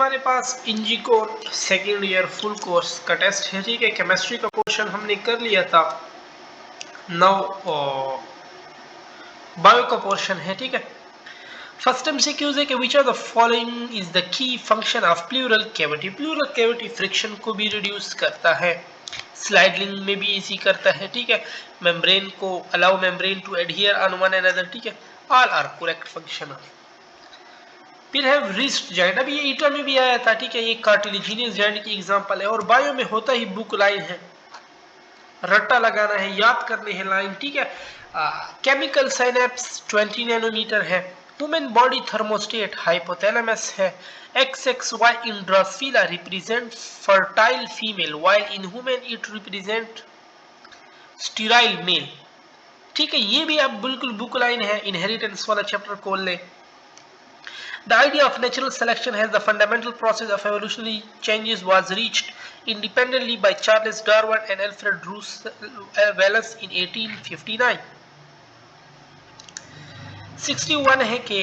हमारे पास इंजी core second year full course का टेस्ट है, ठीक है। केमिस्ट्री का क्वेश्चन हमने कर लिया था, नाउ बायो का पोर्शन है, ठीक है। फर्स्ट एमसीक्यूज है कि which are the following is the key function of pleural cavity. Pleural cavity friction को भी रिड्यूस करता है, स्लाइडिंग में भी इसी करता है, ठीक है। मेम्ब्रेन को allow membrane to adhere on one another, ठीक है। All are correct function. फिर है रिस्ट जॉइंट, अब ये ईटा में भी आया था, ठीक है। ये कार्टिलेजिनियस जॉइंट की एग्जांपल है और बायो में होता ही बुक लाइन है, रट्टा लगाना है, याद करने हैं लाइन, ठीक है। केमिकल साइनेप्स 20 नैनोमीटर है। ह्यूमन बॉडी थर्मोस्टेट हाइपोथैलेमस है। XXY in Drosophila represent fertile female while in human it represent sterile male, ठीक है। ये भी आप बिल्कुल बुक लाइन है, इनहेरिटेंस वाला चैप्टर खोल ले। The idea of natural selection as the fundamental process of evolutionary changes was reached independently by Charles Darwin and Alfred Wallace in 1859. 61 है कि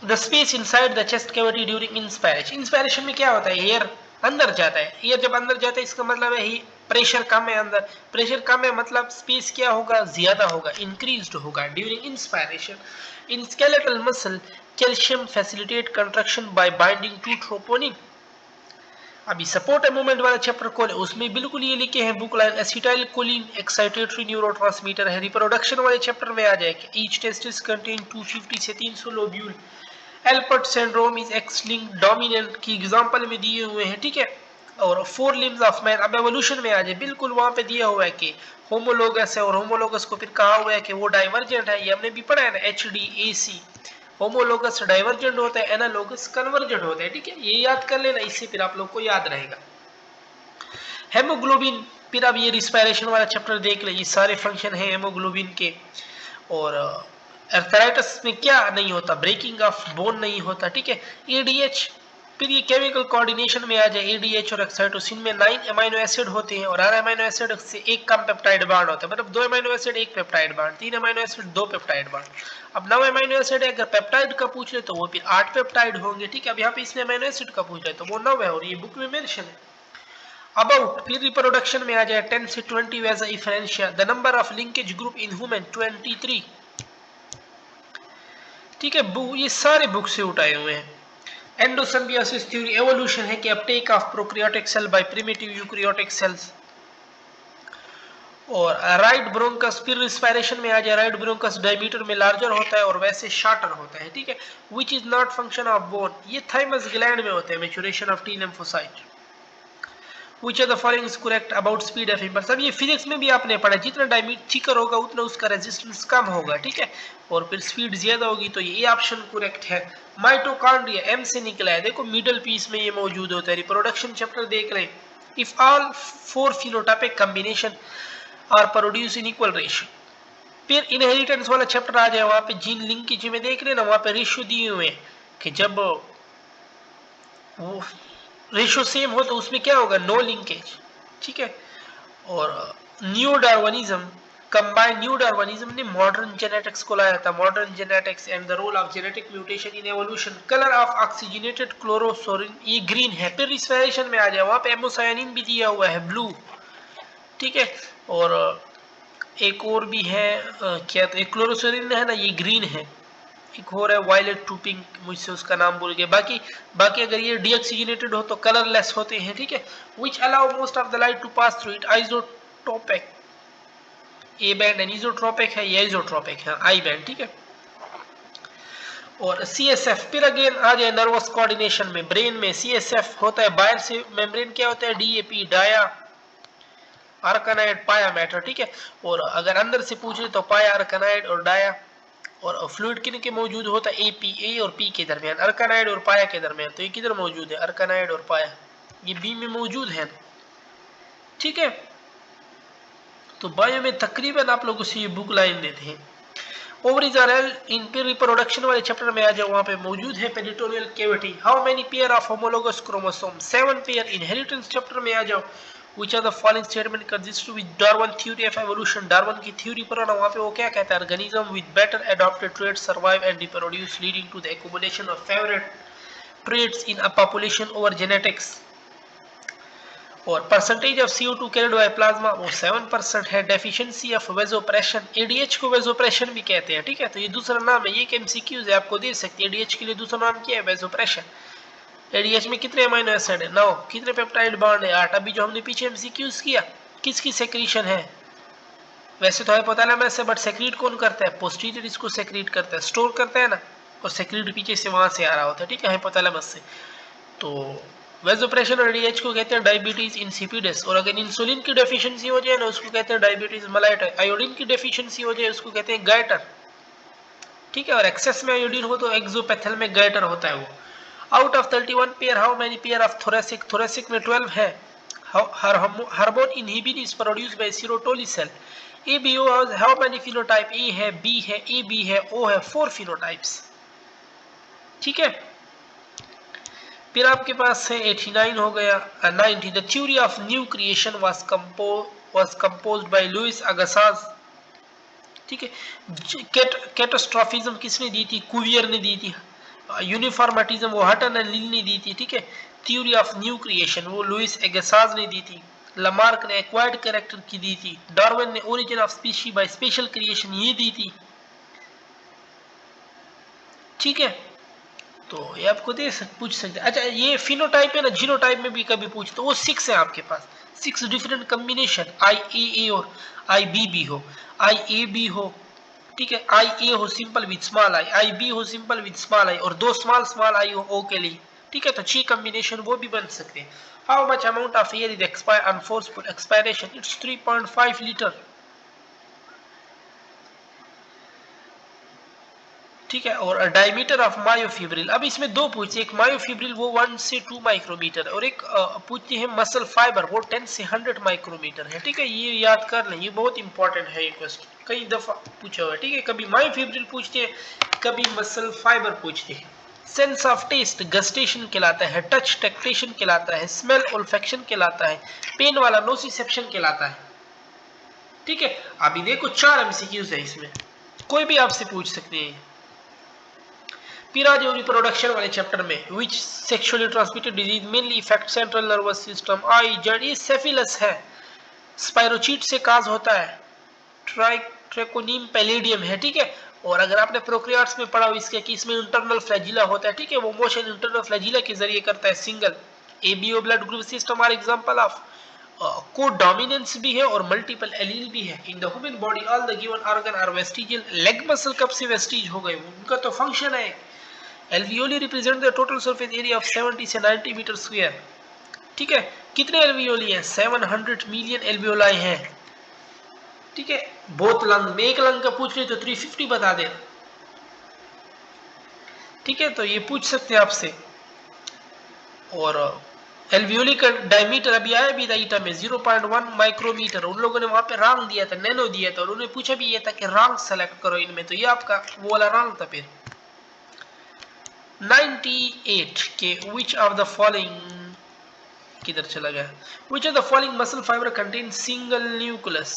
the space inside the chest cavity during inspiration. Inspiration में क्या होता है, air अंदर जाता है। Air जब अंदर जाता है इसका मतलब है प्रेशर कम है अंदर, प्रेशर कम है मतलब स्पेस क्या होगा, ज्यादा होगा, इंक्रीज्ड होगा during inspiration. In skeletal muscle calcium facilitate contraction by binding to troponin. अभी सपोर्ट मूवमेंट वाला चैप्टर कौन है, उसमें बिल्कुल ये लिखे हैं book line, acetylcholine excitatory neurotransmitter है। रिप्रोडक्शन वाले चैप्टर में आ जाएगा, ईच टेस्टिस कंटेन 250 से 300 lobule. Alport syndrome is X linked dominant की एग्जांपल में दिए हुए हैं, ठीक है। और 4 लिम्स ऑफ मैन, अब एवोल्यूशन में आ जाए, बिल्कुल वहां पे दिया हुआ है कि होमोलोगस है और होमोलोगस को फिर कहा हुआ है कि वो डाइवर्जेंट है, ये हमने भी पढ़ा है ना, HDAC। होमोलोगस डाइवर्जेंट होता है, एनालोगस कन्वर्जेंट होता है, ठीक है। ये याद कर लेना, इससे फिर आप लोग को याद रहेगा। हेमोग्लोबिन, फिर अब ये रिस्पायरेशन वाला चैप्टर देख ले, ये सारे फंक्शन है हेमोग्लोबिन के। और अर्थराइटिस में क्या नहीं होता, ब्रेकिंग ऑफ बोन नहीं होता, ठीक है। ADH, फिर ये केमिकल कोऑर्डिनेशन में आ जाए, ADH और एक्साइटोसिन में 9 अमीनो एसिड होते हैं और हर अमीनो एसिड से एक कम पेप्टाइड बॉन्ड होता है, मतलब 2 अमीनो एसिड एक peptide bond, 3 amino acid 2 peptide bond. अब 9 अमीनो एसिड है, अगर पेप्टाइड का पूछ ले तो वो फिर 8 पेप्टाइड होंगे, ठीक है। अब यहाँ पे इसने अमीनो एसिड का पूछ ले तो वो 9 है और ये बुक में मेंशन है। अबाउट, फिर रिप्रोडक्शन में आ जाए 10 से 20 वैसा इफरेंशिया। The number of linkage group in human 23, ठीक है। ये सारे बुक से उठाए हुए हैं। एंडोसिम्बियोसिस थ्योरी, एवोल्यूशन है कि uptake of prokaryotic cell by primitive eukaryotic cells. और राइट ब्रोंकस, फिर रिस्पायरेशन में आ जाए, राइट ब्रोंकस डायमीटर में लार्जर होता है और वैसे शॉर्टर होता है, ठीक है। Which is not function of bone, ये थाइमस ग्लैंड में होते हैं, maturation of T lymphocyte. Which of the following is correct about speed of impulse? अब ये फिजिक्स में भी आपने पढ़ा, जितना डायमीटर थिकर होगा उतना उसका रेजिस्टेंस कम होगा, ठीक है। और फिर स्पीड ज्यादा होगी, तो ये ऑप्शन करेक्ट है। माइटोकॉन्ड्रिया M से निकला है, देखो मिडल पीस में ये मौजूद होता है। रिप्रोडक्शन चैप्टर देख रहे हैं, if all 4 phenotypic combination are produce in equal ratio. फिर इनहेरिटेंस वाला चैप्टर आ जाए, वहां पे जीन लिंकेज में देख रहे हैं ना, वहां पे रेशियो दिए हुए हैं कि जब वो रेशियो सेम हो तो उसमें क्या होगा, नो लिंकेज, ठीक है। और new Darwinism, combined new Darwinism ने मॉडर्न जेनेटिक्स को लाया था, modern genetics and the role of genetic mutation in evolution. Colour of oxygenated chlorocruorin, ये ग्रीन है। फिर रिस्पायरेशन में आ जाए, वहां पे एमोसायनिन भी दिया हुआ है, ब्लू, ठीक है। और एक और भी है, क्या तो एक क्लोरोसोरिन है ना, ये ग्रीन है। एक और है वायलेट टू पिंक, मुझसे उसका नाम भूल गया। बाकी अगर ये डीऑक्सीजनेटेड हो तो कलरलेस होते हैं, ठीक है। Which allow most of the light to pass through it, isotropic, A band anisotropic है, ये आइसोट्रोपिक है, आई बैंड, ठीक है। और CSF, फिर अगेन आ जाए नर्वस कोऑर्डिनेशन में, ब्रेन में CSF होता है, बाहर से मेम्ब्रेन क्या होता है, DAP डाया आर्कानाइड पाया मैटर, ठीक है। और अगर अंदर से पूछ ले तो पाया आर्कानाइड और डाया। और फ्लूइड किन के मौजूद होता है, A और P के दरमियान, अर्कानाइड और पाया के दरमियान। तो ये किधर मौजूद है, अर्कानाइड और पाया, ये B में मौजूद है, ठीक है। तो बायो में तकरीबन आप लोगों से ये बुक लाइन देते हैं। ओवरीज आर इन पे रिप्रोडक्शन वाले चैप्टर में आ जाओ, वहां पे मौजूद है peritoneal cavity. How many pair of homologous chromosome, 7 pair. Inheritance chapter में आ जाओ, which of the following statement consists with Darwin theory of evolution, Darwin की थ्योरी पर ना, वहां पे वो क्या कहता है, organism with better adapted traits survive and reproduce leading to the accumulation of favorite traits in a population over genetics. और percentage of CO2 carried by plasma वो 7% है। डेफिशिएंसी ऑफ वेजोप्रेशन, ADH को वेजोप्रेशन भी कहते हैं, ठीक है, तो ये दूसरा नाम है, ये एक MCQs है, आपको दे सकती है। ADH के लिए दूसरा नाम क्या है? वेजोप्रेशन। ADH में कितने अमीनो एसिड है? 9। कितने पेप्टाइड बॉन्ड है? 8। अभी जो हमने पीछे MCQs किया, किसकी सेक्रीशन है? वैसे तो हाइपोथैलेमस है, बट सेक्रीट कौन करता है? पोस्टीरियर इसको सेक्रीट करता है, स्टोर करता है ना, और सेक्रीट पीछे से वहां से आ रहा होता है, ठीक है, हाइपोथैलेमस से। तो वेजोप्रेशन और ADH को कहते हैं डायबिटीज इंसिपिडस। और अगर इंसुलिन की डेफिशिएंसी हो जाए ना, उसको कहते हैं डायबिटीज मेलाइटस। आयोडीन की डेफिशिएंसी हो जाए उसको कहते हैं गाइटर, ठीक है, और एक्सेस में आयोडीन हो तो एक्सोपैथल में गाइटर होता है वो। Out of 31 pair, how many pair of thoracic? Thoracic में 12 है। Hormone inhibin is produced by serotonin cell. ABO, how many phenotype? A है, B है, AB है, O है, 4 फिनोटाइप्स, ठीक है। फिर आपके पास है 89 हो गया। 90, the theory of new creation was composed by Louis Agassiz, ठीक है। कैटास्ट्रोफिज्म किसने दी थी? कुवियर ने दी थी। यूनिफॉर्मेटिज्म वो हटन एंड लिल ने दी थी, ठीक है। थ्योरी ऑफ न्यू क्रिएशन वो लुइस अगासाज ने दी थी। लामार्क ने एक्वायर्ड कैरेक्टर की दी थी। डार्विन ने origin of species by special creation ये दी थी, ठीक है। तो ये आपको पूछ सकते हैं। अच्छा, ये फिनोटाइप है ना, जीनोटाइप में भी कभी पूछते, वो 6 है आपके पास, 6 डिफरेंट कॉम्बिनेशन, IAA और IBB हो, IAB हो, ठीक है, IA हो simple with small I, IB हो सिंपल विद स्मॉल आई, और 2 स्मॉल आई हो O के लिए, ठीक है। तो 6 कॉम्बिनेशन वो भी बन सकते हैं। How much amount of air is expire on forceful expiration? It's 3.5 litre, ठीक है। और डायमीटर ऑफ मायोफिब्रिल, अब इसमें दो पूछते, एक मायोफिब्रिल वो 1 से 2 माइक्रोमीटर, और एक पूछती है मसल फाइबर वो 10 से 100 माइक्रोमीटर है, ठीक है। ये याद कर लें, ये बहुत इंपॉर्टेंट है, ये क्वेश्चन कई दफा पूछा हुआ है, ठीक है। कभी मायोफिब्रिल पूछते हैं, कभी मसल फाइबर पूछते हैं। सेंस ऑफ टेस्ट गस्टेशन कहलाता है, टच टेक्टेशन कहलाता है, स्मेल ओल्फेक्शन कहलाता है, पेन वाला नोसिसेप्शन कहलाता है, ठीक है। अभी देखो 4 MCQs है इसमें, कोई भी आपसे पूछ सकते हैं। फिर आ जाओ रिप्रोडक्शन वाले चैप्टर में, which sexually transmitted disease mainly affect central nervous system? आई जेड, ये सेफिलस है, स्पाइरोचीट से काज होता है, ट्रैकोनिम पैलेडियम है, ठीक है। और अगर आपने प्रोक्रियाट्स में पढ़ा हो इसके कि इसमें इंटरनल फ्लैजिला होता है, ठीक है, वो मोशन इंटरनल फ्लैजिला के जरिए करता है, single. ABO blood group system are example of codominance भी है और मल्टीपल एलील भी है। In the human body all the given organ are vestigial. Leg muscle कब से वेस्टिज हो गए? उनका तो फंक्शन है। Alveoli represent the total surface area of 70 से 90 मीटर स्क्वायर, ठीक है। कितने एल्वियोली हैं? 700 मिलियन एल्वियोलाई हैं, ठीक है। बोथ लंग में, एक लंग का पूछ ले तो 350 बता दे, ठीक है। तो ये पूछ सकते हैं आपसे। और एल्वियोली का डायमीटर अभी आया भी था ईटा में 0.1 माइक्रोमीटर, उन लोगों ने वहां पे रॉन्ग दिया था, नैनो दिया था, और उन्होंने पूछा भी ये था कि रॉन्ग सेलेक्ट करो इनमें, तो ये आपका वो वाला रॉन्ग था। फिर 98 के विच ऑफ द फॉलोइंग, किधर चला गया, which of the following muscle fibre contain single nucleus?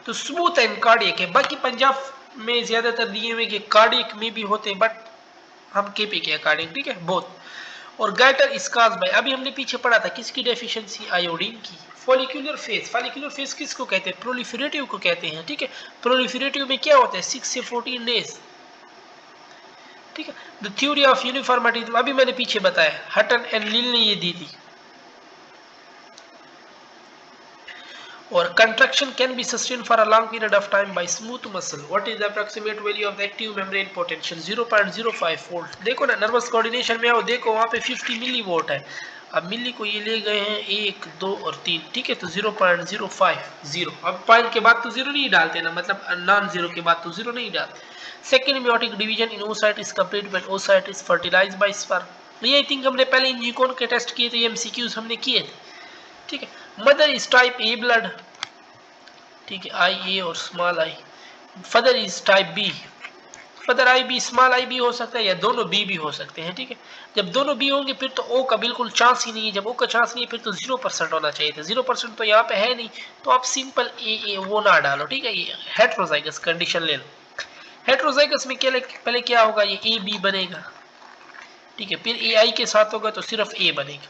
तो स्मूथ एंड कार्डियक है, बाकी पंजाब में ज्यादातर दिए हुए कि कार्डियक में भी होते हैं, बट हम केपी के कार्डियक, ठीक है, बहुत। और गाइटर इसकाज बाय, अभी हमने पीछे पढ़ा था किसकी डेफिशिएंसी? आयोडीन की। फॉलिकुलर फेज, फॉलिकुलर फेज किसको कहते हैं? प्रोलिफरेटिव को कहते हैं, ठीक है। प्रोलिफरेटिव में क्या होता है? 6 से 14 डेज, ठीक है। द थ्योरी ऑफ यूनिफॉर्मिटी अभी मैंने पीछे बताया, हटन एंड लिल ने ये दी थी। और contraction can be sustain for a long period of time bye smooth muscle. What is the approximate value of the active membrane potential? 0.05 volt. देखो ना, नर्वस कोऑर्डिनेशन में आओ, देखो वहां पे 50 मिली वोल्ट है, अब मिली को ये ले गए हैं 1, 2 और 3, ठीक है। तो 0.050, अब पॉइंट के बाद तो जीरो नहीं डालते ना, मतलब नॉन जीरो के बाद तो जीरो नहीं डालते। Second meiotic division in oocyte is complete when oocyte is fertilised by sperm. ये आई थिंक हमने पहले इन यूनिकॉर्न के टेस्ट किए थे, एमसीक्यूज हमने किए थे, ठीक है। Mother is type A blood, ठीक है, आई ए और small I. Father is type B, father I B small I B हो सकता है, या दोनों बी भी हो सकते हैं, ठीक है। जब दोनों बी होंगे फिर तो ओ का बिल्कुल चांस ही नहीं है, जब ओ का चांस नहीं है फिर तो 0% होना चाहिए था, 0% तो यहाँ पे है नहीं, तो आप सिंपल ए वो ना डालो, ठीक है। ये हेट्रोजाइगस कंडीशन ले लो। हेट्रोजाइगस में क्या पहले क्या होगा? ये ए बी बनेगा, ठीक है। फिर ए आई के साथ होगा तो सिर्फ ए बनेगा।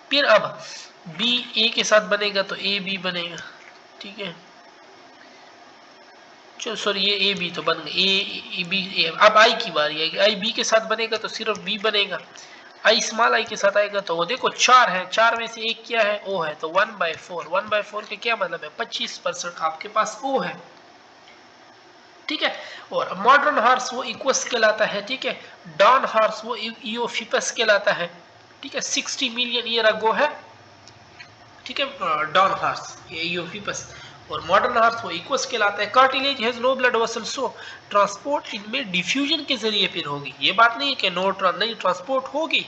फिर अब बी ए के साथ बनेगा तो ए बी बनेगा। ठीक है, चलो सॉरी ये ए बी तो बन गए, ए बी ए। अब आई की बारी आएगी, आई बी के साथ बनेगा तो सिर्फ बी बनेगा। आई स्मॉल आई के साथ आएगा तो वो देखो 4 है, 4 में से एक क्या है, ओ है, तो 1/4। 1/4 के क्या मतलब है, 25% आपके पास ओ है। ठीक है, और मॉडर्न हॉर्स वो इक्वस कहलाता है। ठीक है, डॉन हॉर्स वो इओफिपस कहलाता है। ठीक है, 60 मिलियन ईयर अगो है। ठीक है, डॉन हॉर्स ये इओफिपस, और मॉडर्न हॉर्स वो इक्वस कहलाता है। Cartilage has no blood vessel, so transport इनमें डिफ्यूजन के जरिए फिर होगी। ये बात नहीं है कि नो नहीं, ट्रांसपोर्ट होगी,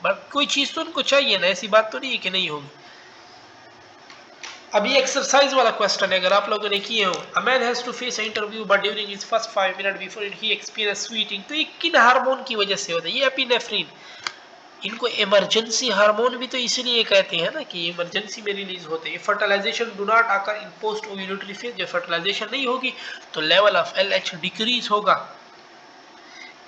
बट कोई चीज तो उनको चाहिए ना, ऐसी बात तो नहीं है कि नहीं होगी। अब ये एक्सरसाइज वाला क्वेश्चन है, अगर आप लोगों ने किए हो, a man has to face interview but during his first 5 minute before he experience sweating, तो ये किन हार्मोन की वजह से होता है, ये एपिनेफ्रिन। इनको इमरजेंसी हार्मोन भी तो इसीलिए कहते हैं ना कि इमरजेंसी में रिलीज होते हैं। फर्टिलाइजेशन डू नॉट आकर इन पोस्ट ओव्यूलेटरी फेज, जब फर्टिलाइजेशन नहीं होगी तो लेवल ऑफ एलएच डिक्रीज होगा।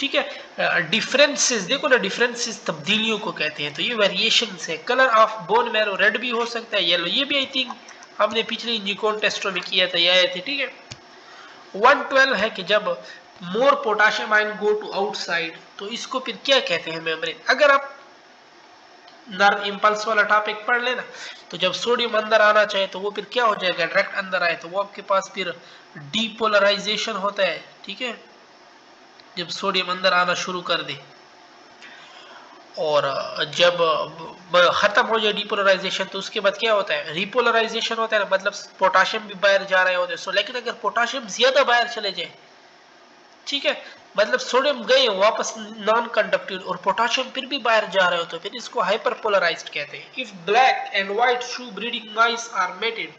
ठीक है, डिफरेंसेस देखो ना, डिफरेंसेस तब्दीलियों को कहते हैं, तो ये वेरिएशन है। Colour of bone marrow red भी हो सकता है, येलो, ये भी आई थिंक हमने पिछले इंजिकोन टेस्टों में किया था, ये आए थे। ठीक है, 112 है कि जब more potassium ion go to outside, तो इसको फिर क्या कहते हैं, मेम्ब्रेन। अगर आप नर्व इंपल्स वाला टॉपिक पढ़ लेना, तो जब सोडियम अंदर आना चाहे तो वो फिर क्या हो जाएगा, डायरेक्ट अंदर आए तो वो आपके पास फिर डीपोलराइजेशन होता है। ठीक है, जब सोडियम अंदर आना शुरू कर दे, और जब खत्म हो जाए डीपोलराइजेशन तो उसके बाद क्या होता है, रिपोलराइजेशन होता है, मतलब पोटाशियम भी बाहर जा रहे होते हैं। सो लेकिन अगर पोटाशियम ज्यादा बाहर चले जाए, ठीक है, मतलब सोडियम गए वापस नॉन कंडक्टिव और पोटाशियम फिर भी बाहर जा रहे हो, तो फिर इसको हाइपरपोलराइज्ड कहते हैं। इफ ब्लैक एंड व्हाइट शू breeding mice are mated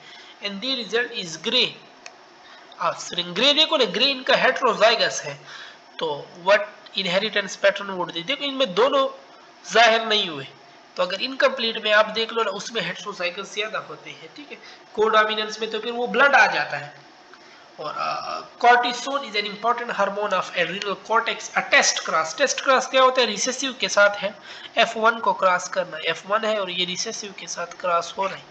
and the result is grey, grey देखो ना, ग्रे इनका हेटेरोजाइगस है, तो what inheritance pattern would be, देखो इनमें दोनों जाहिर नहीं हुए, तो अगर इनकम्प्लीट में आप देख लो ना, उसमें हेटेरोजाइगस ज्यादा होते हैं। ठीक है, कोडोमिनेंस में तो फिर वो ब्लड आ जाता है। और cortisone is an important hormone of adrenal cortex. A test cross, test cross क्या होता है, रिसेसिव के साथ है, F1 को क्रॉस करना, F1 है और ये रिसेसिव के साथ क्रॉस हो रहे हैं।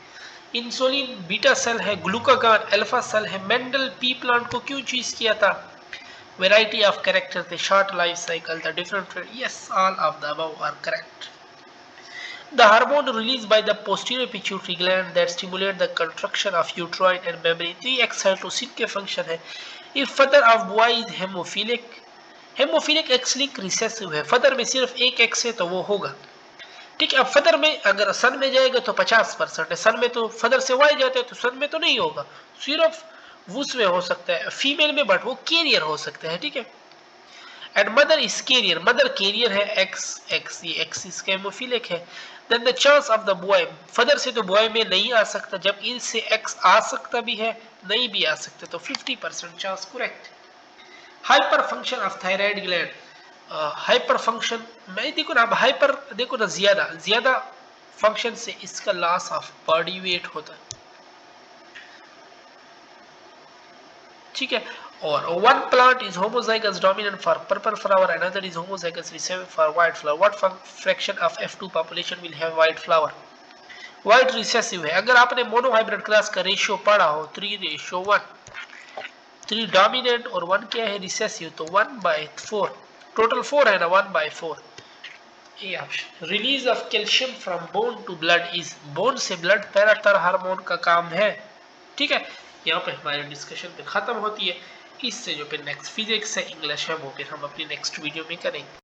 इंसुलिन बीटा सेल है, ग्लूकागॉन अल्फा सेल है। मेंडल पी प्लांट को क्यों चूज किया था, वैरायटी ऑफ कैरेक्टर थे, शॉर्ट लाइफ साइकिल था, different, yes all of the above are correct. The hormone released by the posterior pituitary gland that stimulate the contraction of uterine and membrane, तो ये एक्साइटोसिन के function है। If father of boy is hemophilic, hemophilic X-linked recessive है, further में सिर्फ एक x है तो वो होगा। ठीक है, अब फदर में अगर सन में जाएगा तो 50% है, सन में तो फदर से वाई जाता है तो सन में तो नहीं होगा, सिर्फ वुस में हो सकता है, फीमेल में बट वो कैरियर हो सकता है। ठीक है, and mother is carrier, mother carrier है, एक्स एक्स, ये एक्स इसका हेमोफिलिक है। Then the chance of the boy, father से तो बॉय में नहीं आ सकता, जब इनसे एक्स आ सकता भी है, नहीं भी आ सकता, तो 50% chance correct. Hyper function of thyroid gland, hyper function मैं देखो ना, अब हाइपर देखो ना, ज्यादा ज्यादा फंक्शन से इसका लॉस ऑफ बॉडी वेट होता है। ठीक है, और one plant is homozygous dominant for purple flower, another is homozygous recessive for white flower. What fraction of F2 population will have white flower? White recessive है। अगर आपने मोनोहाइब्रिड क्लास का ratio पढ़ा हो 3:1, 3 डोमिनेंट और 1 क्या है, रिसेसिव, तो 1/4, टोटल 4 है ना, 1/4। ये option. Release of calcium from bone to blood is, bone से ब्लड पैराथर हार्मोन का काम है। ठीक है, यहाँ पे हमारी डिस्कशन पे खत्म होती है। इससे जो फिर नेक्स्ट फिजिक्स है, इंग्लिश है, वो फिर हम अपनी नेक्स्ट वीडियो में करेंगे।